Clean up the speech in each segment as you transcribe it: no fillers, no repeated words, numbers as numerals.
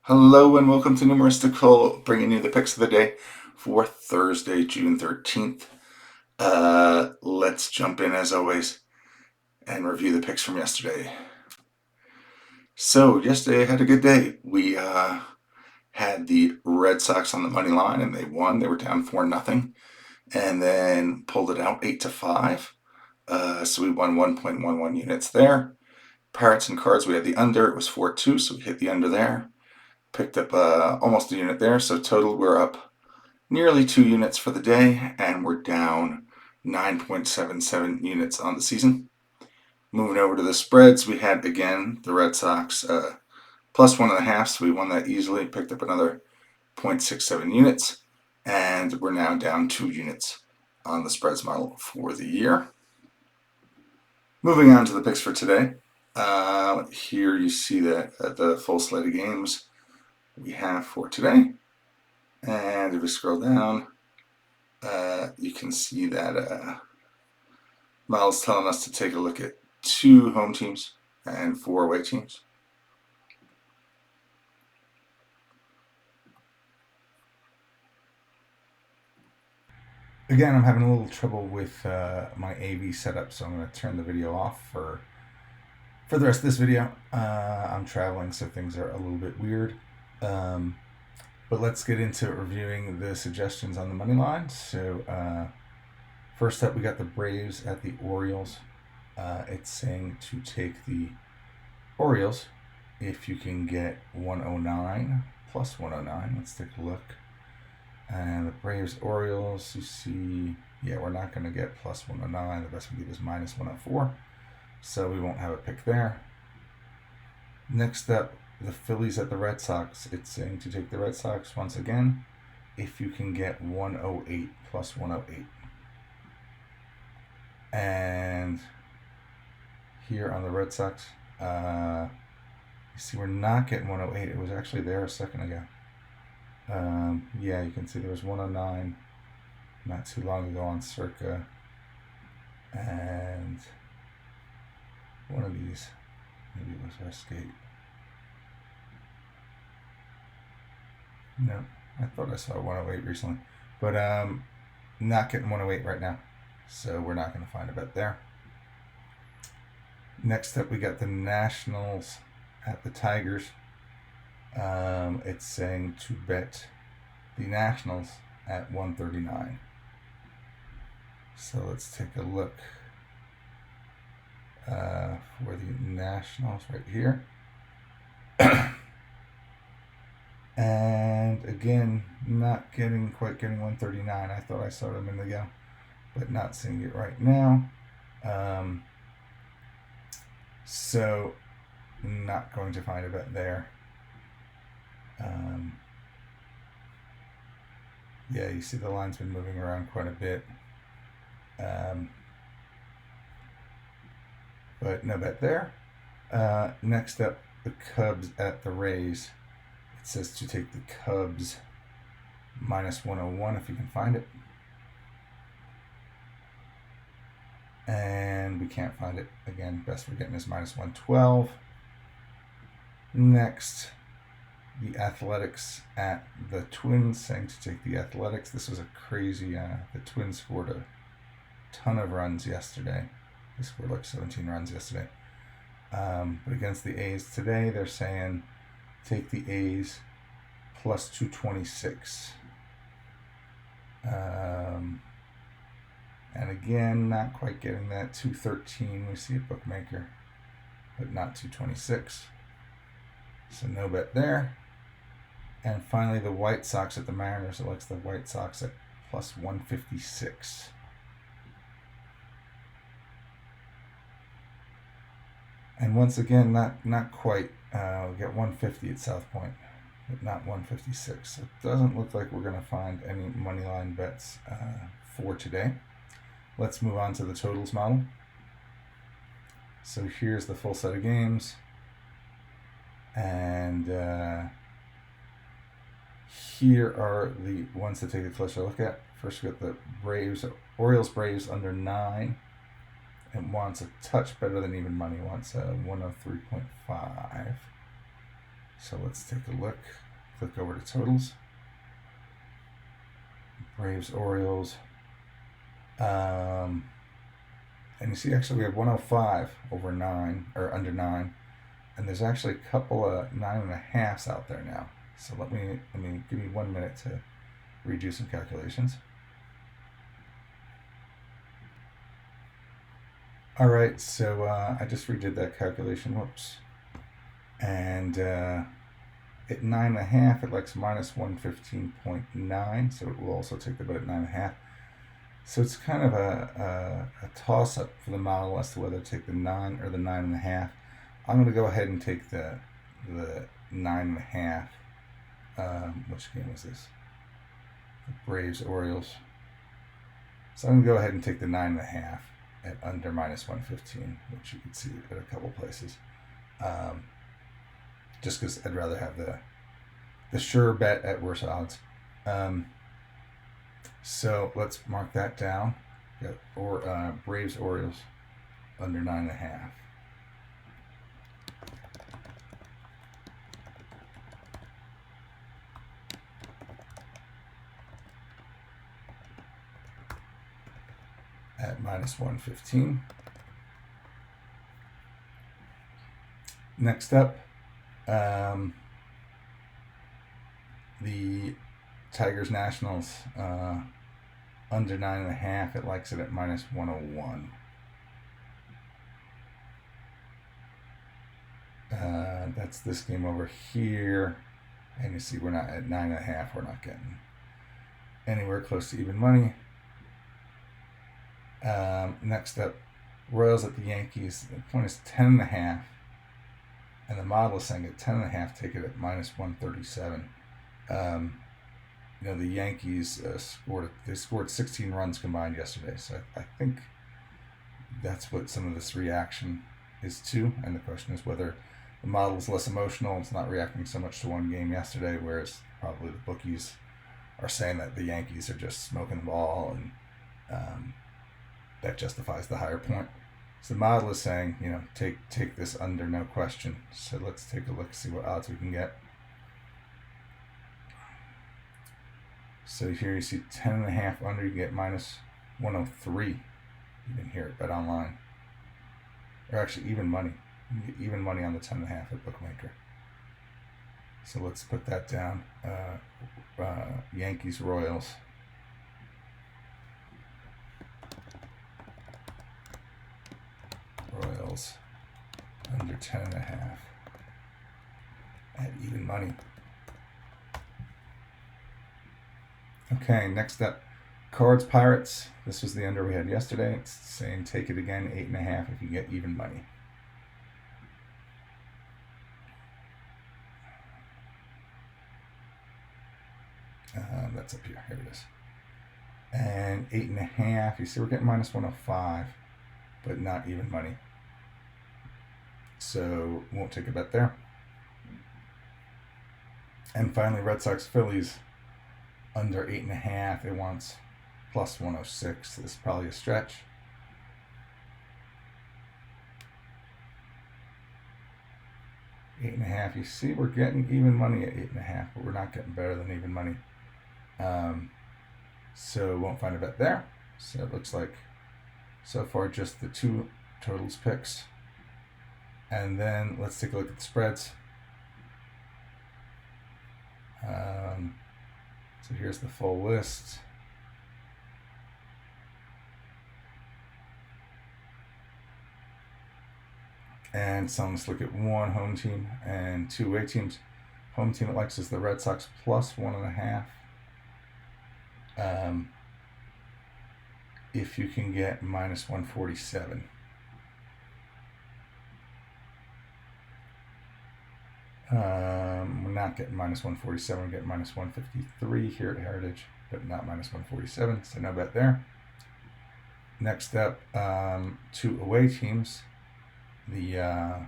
Hello and welcome to Numeristical, bringing you the picks of the day for Thursday, June 13th. Let's jump in as always and review the picks from yesterday. So, yesterday I had a good day. We had the Red Sox on the money line and they won. They were down 4-0 and then pulled it out 8-5. So we won 1.11 units there. Parrots and Cards, we had the under. It was 4-2, so we hit the under there. Picked up almost a unit there. So total we're up nearly 2 units for the day, and we're down 9.77 units on the season. Moving over to the spreads, we had again the Red Sox plus 1.5, so we won that easily. Picked up another 0.67 units, and we're now down 2 units on the spreads model for the year. Moving on to the picks for today. Here you see that the full slate of games we have for today. And if we scroll down, you can see that model's telling us to take a look at 2 home teams and 4 away teams. Again, I'm having a little trouble with my AV setup, so I'm going to turn the video off for the rest of this video. I'm traveling, so things are a little bit weird. But let's get into reviewing the suggestions on the money line. So first up, we got the Braves at the Orioles. It's saying to take the Orioles if you can get 109 plus 109. Let's take a look. And the Braves Orioles, you see, yeah, we're not going to get plus 109. The best we get is minus 104. So we won't have a pick there. Next up, the Phillies at the Red Sox. It's saying to take the Red Sox once again if you can get 108 plus 108. And here on the Red Sox, you see we're not getting 108. It was actually there a second ago. Yeah, you can see there was 109 not too long ago on Circa. And one of these, maybe it was Westgate. No, I thought I saw 108 recently. But not getting 108 right now. So we're not going to find a bet there. Next up, we got the Nationals at the Tigers. It's saying to bet the Nationals at 139. So let's take a look for the Nationals right here. And again, not quite getting 139. I thought I saw them in the go, but not seeing it right now. So not going to find a bet there. Yeah, you see the line's been moving around quite a bit. But no bet there. Next up, the Cubs at the Rays. It says to take the Cubs minus 101 if you can find it. And we can't find it. Again, best we're getting is minus 112. Next, the Athletics at the Twins, saying to take the Athletics. This was a crazy, the Twins scored a ton of runs yesterday. They scored like 17 runs yesterday. But against the A's today, they're saying take the A's plus 226. And again, not quite getting that 213. We see a bookmaker, but not 226. So no bet there. And finally, the White Sox at the Mariners. It likes the White Sox at plus 156. And once again, not quite. We'll get 150 at South Point, but not 156. So it doesn't look like we're going to find any money line bets for today. Let's move on to the totals model. So here's the full set of games. And here are the ones to take a closer look at. First, we got the Orioles Braves under 9. It wants a touch better than even money. It wants a 103.5. So let's take a look. Click over to totals. Braves, Orioles. And you see, actually, we have 105 over 9 or under 9, and there's actually a couple of 9.5s out there now. So let me give me 1 minute to redo some calculations. All right, so I just redid that calculation. Whoops. And at 9.5, it likes minus 115.9, so it will also take the bet at 9.5. So it's kind of a toss-up for the model as to whether to take the 9 or the 9.5. I'm going to go ahead and take the 9.5. Which game is this? The Braves, Orioles. So I'm going to go ahead and take the 9.5 at under minus 115, which you can see at a couple places. Just because I'd rather have the sure bet at worse odds. So let's mark that down. Braves, Orioles under 9.5. At minus 115. Next up, the Tigers Nationals under 9.5. It likes it at minus 101. That's this game over here, and you see we're not at 9.5. We're not getting anywhere close to even money. Next up, Royals at the Yankees. The point is 10.5, and the model is saying at 10.5, take it at minus 137. The Yankees scored 16 runs combined yesterday, so I think that's what some of this reaction is to. And the question is whether the model is less emotional. It's not reacting so much to one game yesterday, whereas probably the bookies are saying that the Yankees are just smoking the ball, and that justifies the higher point. So the model is saying, take this under, no question. So let's take a look, see what odds we can get. So here you see 10.5 under, you get minus 103. You can hear it bet online. Or actually even money. You can get even money on the 10.5 at bookmaker. So let's put that down. Yankees, Royals. Royals under 10.5 at even money. Okay, next up, Cards, Pirates. This was the under we had yesterday. It's saying take it again, 8.5 if you get even money. That's up here. Here it is. And 8.5. You see, we're getting minus 105, but not even money. So won't take a bet there. And finally, Red Sox, Phillies under 8.5. It wants plus 106. This is probably a stretch. Eight and a half. You see, we're getting even money at 8.5, but we're not getting better than even money. So won't find a bet there. So it looks like so far just the two totals picks. And then let's take a look at the spreads. So here's the full list. And so let's look at one home team and two away teams. Home team it likes is the Red Sox plus 1.5. If you can get minus 147. We're not getting minus 147, we're getting minus 153 here at Heritage, but not minus 147, so no bet there. Next up, two away teams. The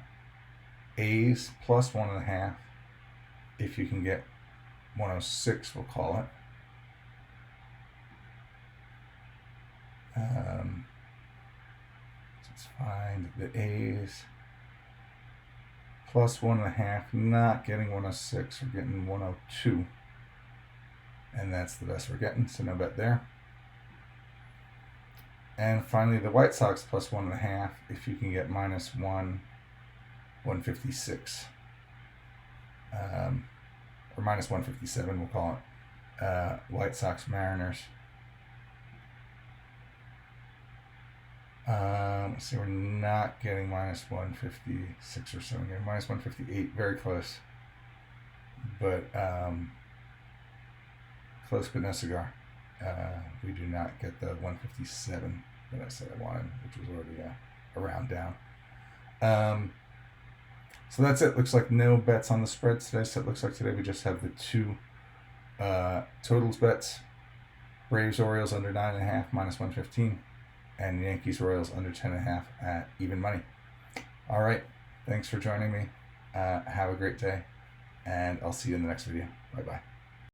A's plus 1.5. If you can get 106, we'll call it. Let's find the A's. plus 1.5, not getting 106, we're getting 102. And that's the best we're getting, so no bet there. And finally, the White Sox plus 1.5, if you can get minus 156. Or minus 157, we'll call it. White Sox Mariners. So we're not getting minus 156 or so. We're getting minus 158, very close. But close but no cigar. We do not get the 157 that I said I wanted, which was already a round down. So that's it. Looks like no bets on the spread today. So it looks like today we just have the two totals bets. Braves Orioles under 9.5 minus 115, and Yankees Royals under 10.5 at even money. All right. Thanks for joining me. Have a great day, and I'll see you in the next video. Bye bye.